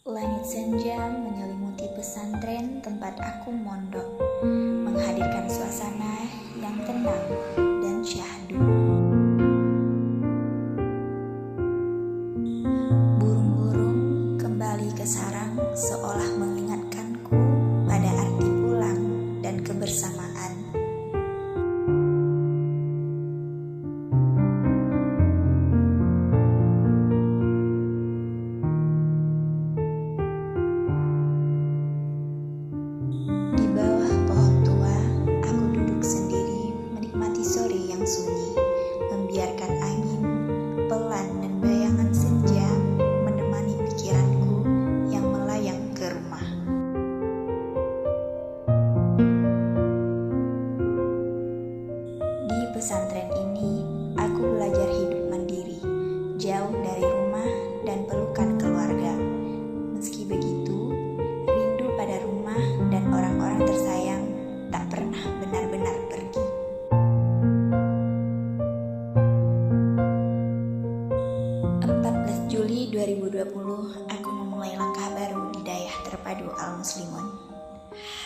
Langit senja menyelimuti pesantren tempat aku mondok, menghadirkan suasana yang tenang dan syahdu. Burung-burung kembali ke sarang seolah mengingatkanku pada arti pulang dan kebersamaan. Di bawah pohon tua, aku duduk sendiri menikmati sore yang sunyi, membiarkan angin, pelan dan bayangan senja menemani pikiranku yang melayang ke rumah. Di pesantren ini, aku belajar hidup mandiri, jauh dari rumah dan pelukan keluarga. Meski begitu, rindu pada rumah dan orang-orang tersayang tak pernah benar-benar pergi. Juli 2020, aku memulai langkah baru di Dayah Terpadu Al-Muslimun.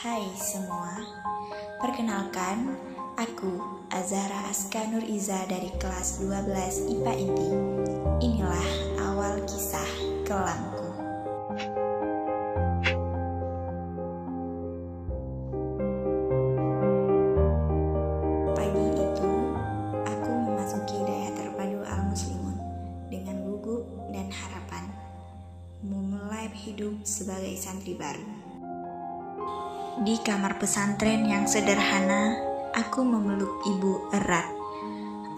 Hai semua, perkenalkan, aku Azahra Aska Nur Iza dari kelas 12 IPA Inti. Inilah awal kisah kelamku. Pagi itu, aku memasuki Dayah Terpadu Al-Muslimun dengan gugup dan harapan memulai hidup sebagai santri baru. Di kamar pesantren yang sederhana, aku memeluk ibu erat.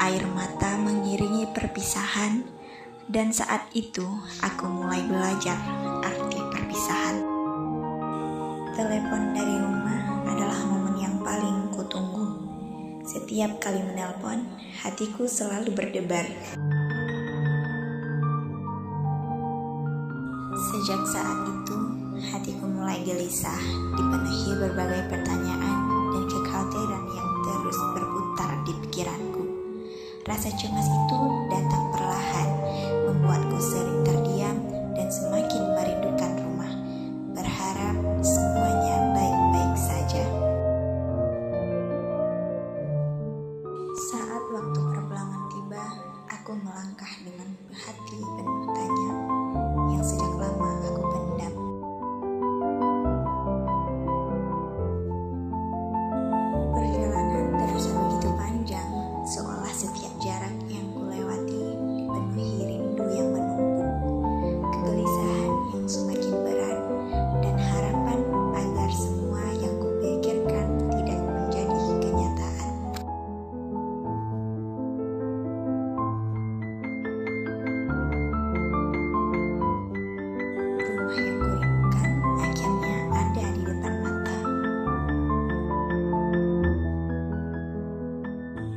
Air mata mengiringi perpisahan, dan saat itu aku mulai belajar arti perpisahan. Telepon dari rumah adalah momen yang paling kutunggu. Setiap kali menelpon, hatiku selalu berdebar. Sejak saat itu, hatiku mulai gelisah, dipenuhi berbagai pertanyaan dan kekhawatiran yang terus berputar di pikiranku. Rasa cemas itu datang perlahan, membuatku sering terdiam dan semakin merindukan rumah, berharap semuanya baik-baik saja. Saat waktu perpulangan tiba, aku melangkah dengan hati penuh tanya yang sejak lama aku pendam. Perjalanan terasa begitu panjang, seolah setiap jarak yang kulewati dipenuhi rindu yang menumpuk, kegelisahan yang semakin berat, dan harapan agar semua yang kupikirkan tidak menjadi kenyataan. Rumah yang kurindukan akhirnya ada di depan mata.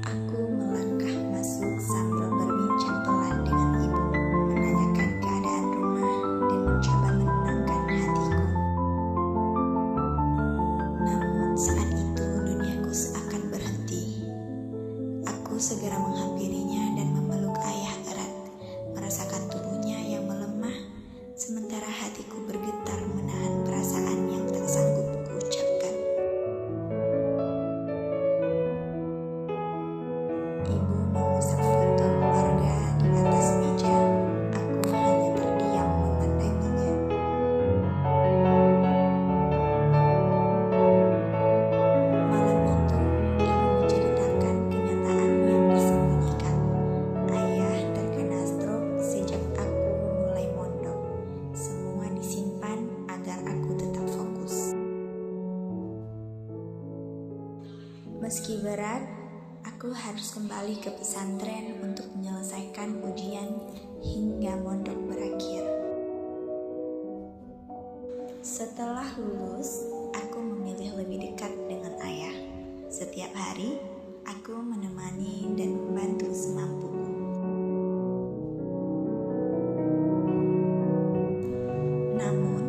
Aku melangkah masuk sambil berbincang pelan dengan ibu, menanyakan keadaan rumah dan mencoba menenangkan hatiku. Namun saat itu duniaku seakan berhenti. Aku segera menghampirinya dan memeluk ayah erat, merasakan tubuhnya yang melemah, sementara hatiku bergetar menahan perasaan yang tak sanggup kuucapkan. Ibu mengusap foto keluarga di atas meja. Aku hanya terdiam memandanginya. Malam itu, ibu menceritakan kenyataan yang disembunyikan. Ayah terkena stroke sejak aku mulai mondok. Semua disimpan agar aku tetap fokus. Meski berat, aku harus kembali ke pesantren untuk menyelesaikan ujian hingga mondok berakhir. Setelah lulus, aku memilih lebih dekat dengan ayah. Setiap hari, aku menemani dan membantu semampuku. Namun,